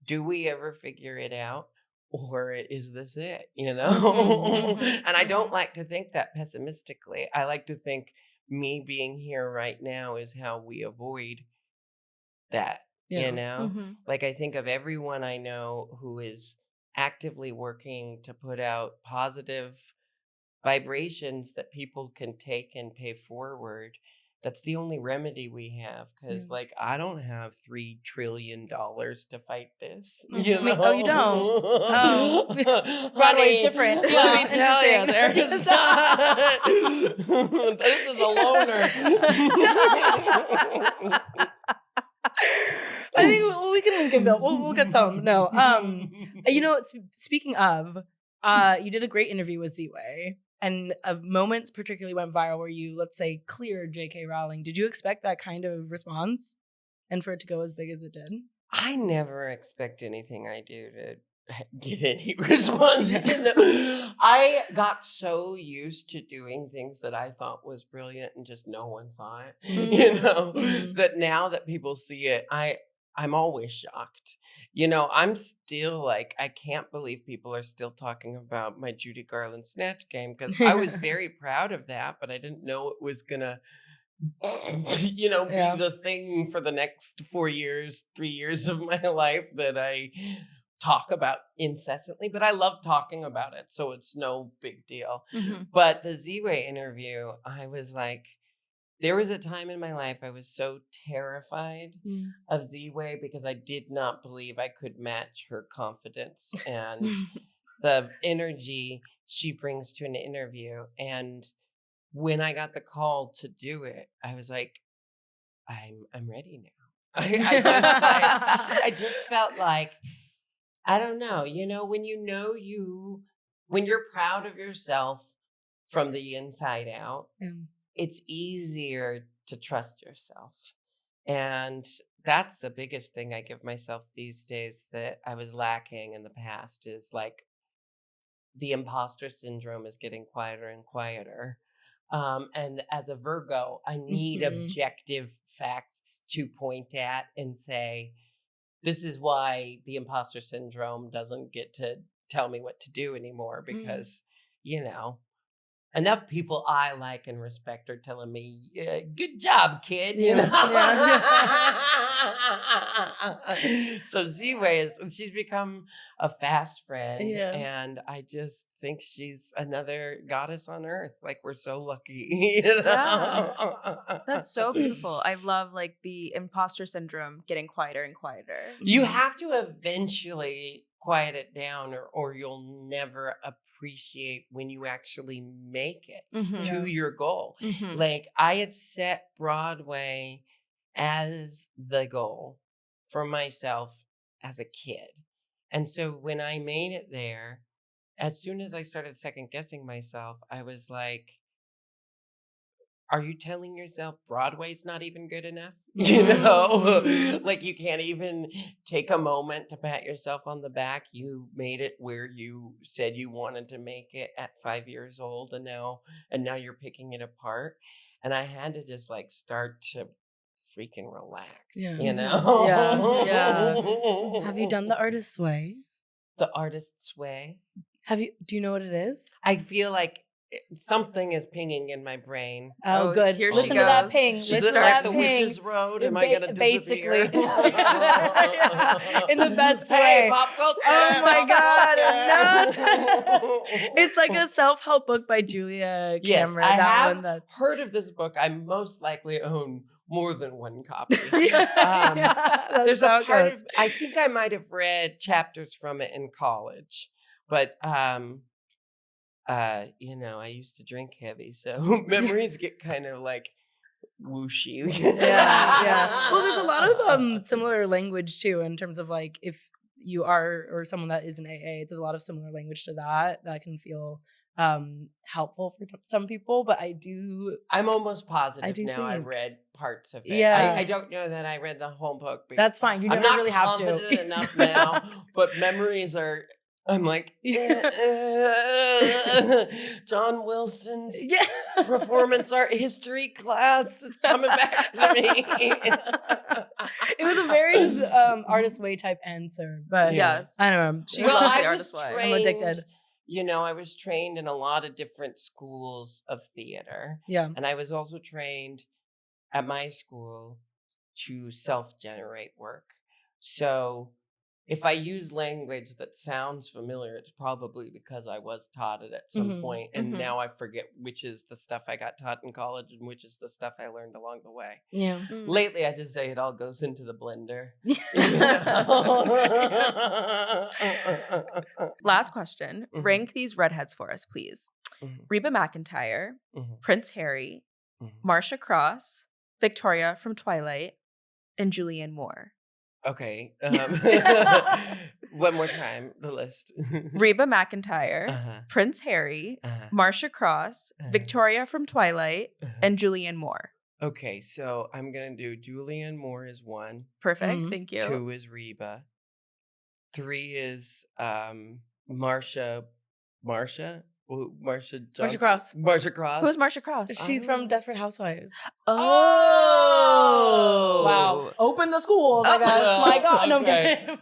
do we ever figure it out? Or is this it? You know? And I don't like to think that pessimistically. I like to think me being here right now is how we avoid that. You know, like I think of everyone I know who is actively working to put out positive vibrations that people can take and pay forward. That's the only remedy we have, because like I don't have $3 trillion to fight this. You know? Oh, you don't? Oh, Broadway's different. Let me tell you, there's this is a loner. I think we can link in, Bill. We'll get some. No. You know, speaking of, you did a great interview with Z-Way, and moments particularly went viral where you, let's say, cleared J.K. Rowling. Did you expect that kind of response, and for it to go as big as it did? I never expect anything I do to get any response. I got so used to doing things that I thought was brilliant and just no one saw it, you know, that now that people see it, I'm always shocked. You know, I'm still like, I can't believe people are still talking about my Judy Garland Snatch game, because I was very proud of that, but I didn't know it was gonna, you know, be the thing for the next 4 years, 3 years of my life that I talk about incessantly. But I love talking about it, so it's no big deal. But the Z-Way interview, I was like, there was a time in my life I was so terrified of Z-Way because I did not believe I could match her confidence and the energy she brings to an interview. And when I got the call to do it, I was like, I'm ready now. I just felt like, I don't know, you know, when when you're proud of yourself from the inside out, it's easier to trust yourself. And that's the biggest thing I give myself these days that I was lacking in the past, is like the imposter syndrome is getting quieter and quieter. And as a Virgo, I need objective facts to point at and say, this is why the imposter syndrome doesn't get to tell me what to do anymore, because, you know, enough people I like and respect are telling me, good job, kid. You know? So Z-Way she's become a fast friend. And I just think she's another goddess on earth. Like, we're so lucky. You know? That's so beautiful. I love like the imposter syndrome getting quieter and quieter. You have to eventually quiet it down, or you'll never appreciate when you actually make it to your goal. Like, I had set Broadway as the goal for myself as a kid. And so when I made it there, as soon as I started second guessing myself, I was like, are you telling yourself Broadway's not even good enough? You know, like you can't even take a moment to pat yourself on the back. You made it where you said you wanted to make it at 5 years old, and now you're picking it apart. And I had to just like start to freaking relax, Yeah. you know? Yeah. Have you done the artist's way? The artist's way? Do you know what it is? I feel like something is pinging in my brain. Oh, Oh, good. here she Listen to that goes. ping. She's Is Listen it to like that the ping. Witch's Road? Am I going to disappear? Basically. Yeah. In the best way. Hey, pop culture! Oh my pop God, culture. It's like a self-help book by Julia Yes, Cameron. I that have one that heard of this book. I most likely own more than one copy. that's There's how a it part goes. of, I think I might have read chapters from it in college, but you know, I used to drink heavy, so memories get kind of like whooshy. Yeah. Well, there's a lot of similar language too, in terms of like if you are or someone that is an AA, it's a lot of similar language to that can feel helpful for some people. But I'm almost positive do now I think. read parts of it. Yeah. I don't know that I read the whole book. That's fine. You I'm never not really have confident to. enough now, but memories are. I'm like, John Wilson's Yeah. performance art history class is coming back to me. It was a very just artist way type answer, but Yes. I don't know. She Well, loves the I was artist way. trained. I'm addicted. You know, I was trained in a lot of different schools of theater. Yeah. And I was also trained at my school to self-generate work. So if I use language that sounds familiar, it's probably because I was taught it at some point, and now I forget which is the stuff I got taught in college and which is the stuff I learned along the way. Yeah. Lately, I just say it all goes into the blender. Last question. Mhm. Rank these redheads for us, please. Mhm. Reba McEntire, Mhm. Prince Harry, Mhm. Marcia Cross, Victoria from Twilight, and Julianne Moore. Okay. One more time, the list. Reba McEntire, Uh-huh. Prince Harry, Uh-huh. Marcia Cross, Uh-huh. Victoria from Twilight, Uh-huh. and Julianne Moore. Okay, so I'm gonna do Julianne Moore is 1. Perfect. Mhm. Thank you. 2 is Reba. 3 is Marcia Johnson? Cross. Marcia Cross. Who's Marcia Cross? She's from Desperate Housewives. Oh. Wow. Open the schools, I Oh, guess. well, My God. No, I'm okay. kidding.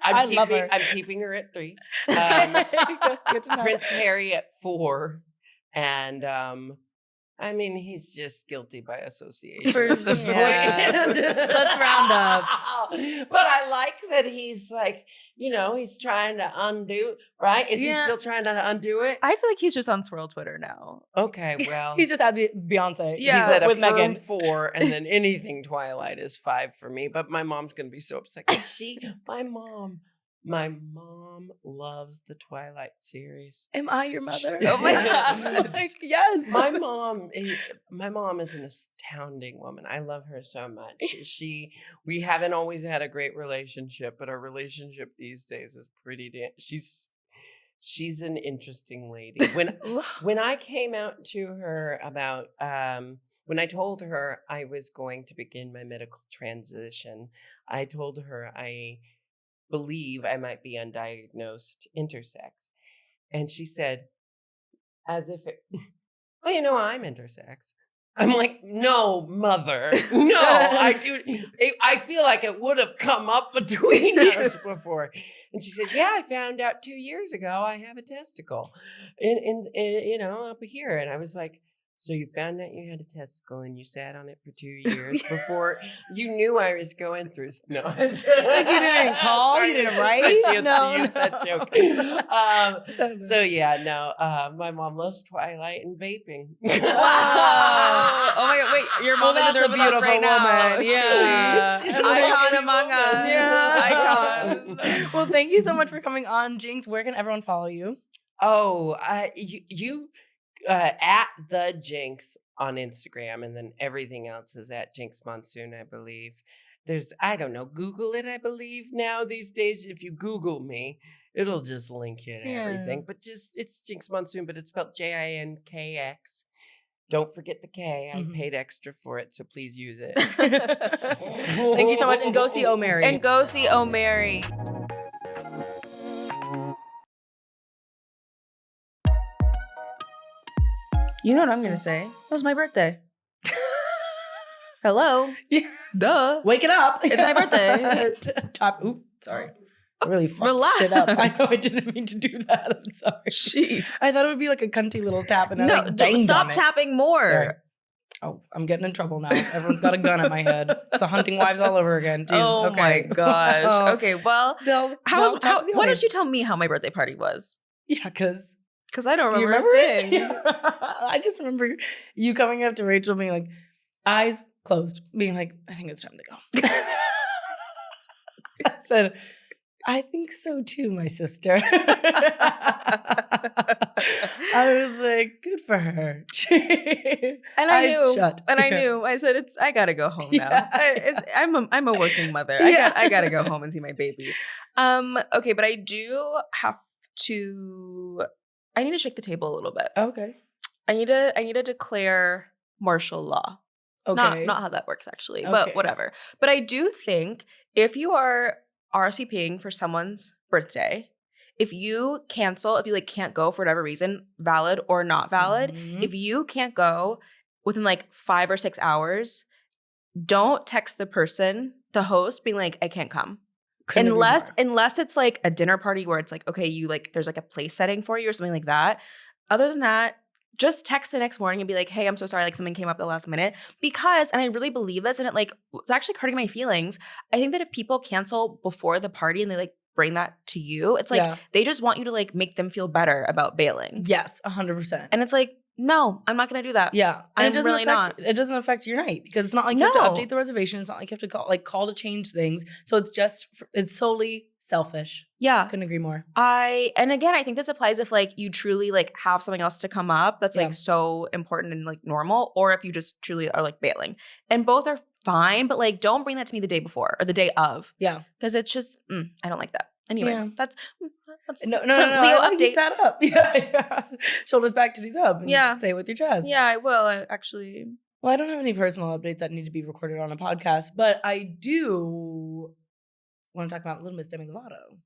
I love her. I'm keeping her at 3. Good to know. Prince Harry at 4, and I mean, he's just guilty by association For at this sure. point. Yeah. Let's round up. But I like that he's like, you know, he's trying to undo, right? Is he still trying to undo it? I feel like he's just on Swirl Twitter now. Okay, well. He's just at Beyonce. Yeah. He's at a with firm Megan. 4, and then anything Twilight is 5 for me. But my mom's gonna be so upset. 'Cause my mom loves the Twilight series. Am I your mother? Oh my God. Like, yes. My mom is an astounding woman. I love her so much. We haven't always had a great relationship, but our relationship these days is pretty she's an interesting lady. When I came out to her about when I told her I was going to begin my medical transition, I told her I believe I might be undiagnosed intersex. And she said, as if well, you know, I'm intersex. I'm like, no, mother. No, I feel like it would have come up between us before. And she said, yeah, I found out 2 years ago I have a testicle in you know, up here. And I was like, so you found out you had a testicle and you sat on it for 2 years before you knew I was going through. No, Like you didn't call, Sorry, you didn't it's just write. my chance to No, use that joke. So yeah, no. My mom loves Twilight and vaping. Oh my God! Wait, your mom is in the that's a room with us beautiful right now. woman. Yeah. She's An a icon lovely among woman. us. Yeah. Icon. Well, thank you so much for coming on, Jinkx. Where can everyone follow you? Oh, you at the Jinkx on Instagram, and then everything else is at Jinkx Monsoon, I believe. I don't know, Google it, I believe now these days. If you Google me, it'll just link you to everything. But it's Jinkx Monsoon, but it's spelled Jinkx. Don't forget the K. I Mhm. paid extra for it, so please use it. Thank you so much. And go see Oh Mary. And go see Oh Mary. You know what I'm gonna say? It was my birthday. Hello. Yeah. Duh. Wake it up. It's my birthday. Top. Ooh, sorry. I really fucked Relax. shit up. I know I didn't mean to do that. I'm sorry. Jeez. I thought it would be like a cunty little tap, and I No, like banged stop on it. tapping more. Sorry. Oh, I'm getting in trouble now. Everyone's got a gun at my head. It's a hunting wives all over again. Jesus. Oh okay. my gosh. Oh. Okay, well, Del, why don't audience. you tell me how my birthday party was? Yeah, because Because I don't do you remember, remember a thing. it? I just remember you coming up to Rachel being like, eyes closed, being like, I think it's time to go. I said, I think so too, my sister. I was like, good for her. And I Eyes knew, shut. and I Yeah. knew. I said, I gotta go home now. Yeah. I'm a working mother. Yeah. I gotta go home and see my baby. Okay, but I do have to. I need to shake the table a little bit. Okay. I need to declare martial law. Okay. Not how that works actually, Okay. but whatever. But I do think if you are RSVPing for someone's birthday, if you cancel, if you like can't go for whatever reason, valid or not valid, Mhm. if you can't go within like 5 or 6 hours, don't text the person, the host, being like, I can't come. Couldn't agree more. Unless it's like a dinner party where it's like, okay, you like there's like a place setting for you or something like that. Other than that, just text the next morning and be like, hey, I'm so sorry, like something came up at the last minute. Because, and I really believe this, and it like it's actually hurting my feelings. I think that if people cancel before the party and they like bring that to you, it's like Yeah. they just want you to like make them feel better about bailing. Yes, 100%. And it's like, no, I'm not gonna do that. Yeah, and I'm it doesn't really affect, not. It doesn't affect your night because it's not like you have to No. update the reservation. It's not like you have to call to change things. So it's solely selfish. Yeah. Couldn't agree more. And again, I think this applies if like you truly like have something else to come up that's Yeah. like so important and like normal, or if you just truly are like bailing. And both are fine, but like don't bring that to me the day before or the day of. Yeah. Because it's just I don't like that. Anyway, Yeah. that's No. from I Leo like you update. sat up. Yeah. Shoulders back, titties up. And Yeah. Say it with your chest. Yeah, I will actually. Well, I don't have any personal updates that need to be recorded on a podcast, but I do want to talk about Little Miss Demi Lovato.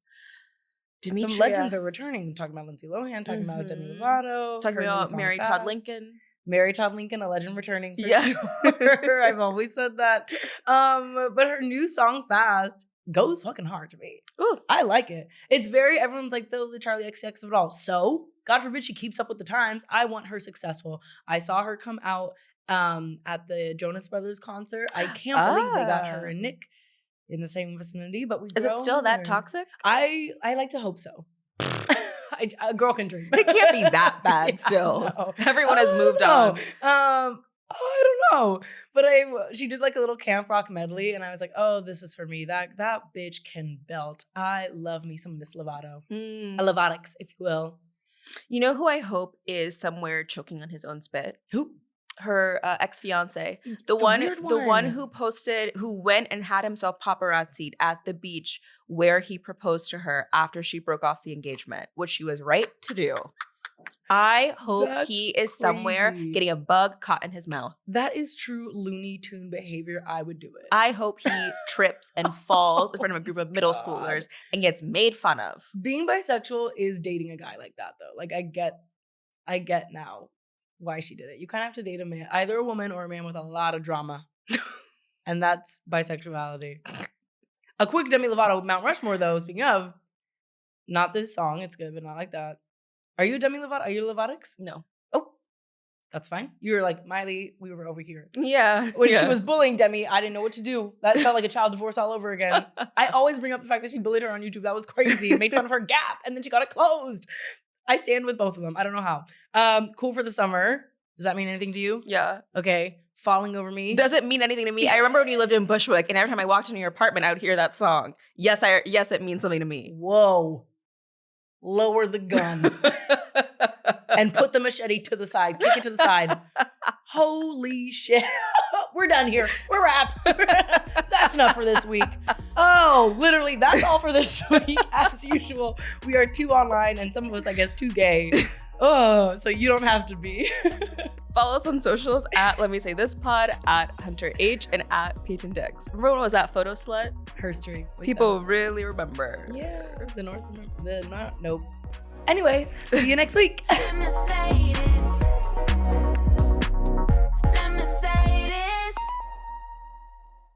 Demetria. Some legends are returning. Talking about Lindsay Lohan, talking about Demi Mhm. Lovato. Talking her new about song Mary Fast. Todd Lincoln. Mary Todd Lincoln, a legend returning for Yeah. sure. I've always said that. But her new song Fast goes fucking hard to me. Ooh. I like it. It's very, everyone's like the Charlie XCX of it all. So, God forbid she keeps up with the times. I want her successful. I saw her come out at the Jonas Brothers concert. I can't believe they got her and Nick in the same vicinity, but we Is it grow still that older. toxic? I like to hope so. A girl can dream. It can't be that bad Yeah, still. no. Everyone has I moved don't know. on. I don't know. But she did like a little camp rock medley, and I was like, oh, this is for me. That bitch can belt. I love me some Miss Lovato. A Lovatics, if you will. You know who I hope is somewhere choking on his own spit? Who? Her ex-fiance. The weird one who went and had himself paparazzi'd at the beach where he proposed to her after she broke off the engagement, which she was right to do. I hope That's he is somewhere crazy. getting a bug caught in his mouth. That is true Looney Tune behavior. I would do it. I hope he trips and falls in front of a group of middle God. schoolers and gets made fun of. Being bisexual is dating a guy like that, though. Like, I get now why she did it. You kind of have to date a man, either a woman or a man with a lot of drama. And that's bisexuality. A quick Demi Lovato Mount Rushmore, though, speaking of, not this song. It's good, but not like that. Are you a Demi Lovato? Are you a Lovatics? No. Oh, that's fine. You were like, Miley, we were over here. Yeah. When she was bullying Demi, I didn't know what to do. That felt like a child divorce all over again. I always bring up the fact that she bullied her on YouTube. That was crazy. Made fun of her Gap, and then she got it closed. I stand with both of them. I don't know how. Cool for the summer. Does that mean anything to you? Yeah. Okay. Falling Over Me. Doesn't mean anything to me. I remember when you lived in Bushwick, and every time I walked into your apartment, I would hear that song. Yes, it means something to me. Whoa. Lower the gun. And put the machete to the side. Kick it to the side. Holy shit. We're done here. We're wrapped. That's enough for this week. Oh, literally, that's all for this week. As usual, we are too online, and some of us, I guess, too gay Oh, so you don't have to be. Follow us on socials at Let Me Say This Pod, at Hunter H, and at Peyton Dix. Remember when I was at Photo Slut? Herstory. People really remember. Yeah, nope. Anyway, see you next week. Let me say this.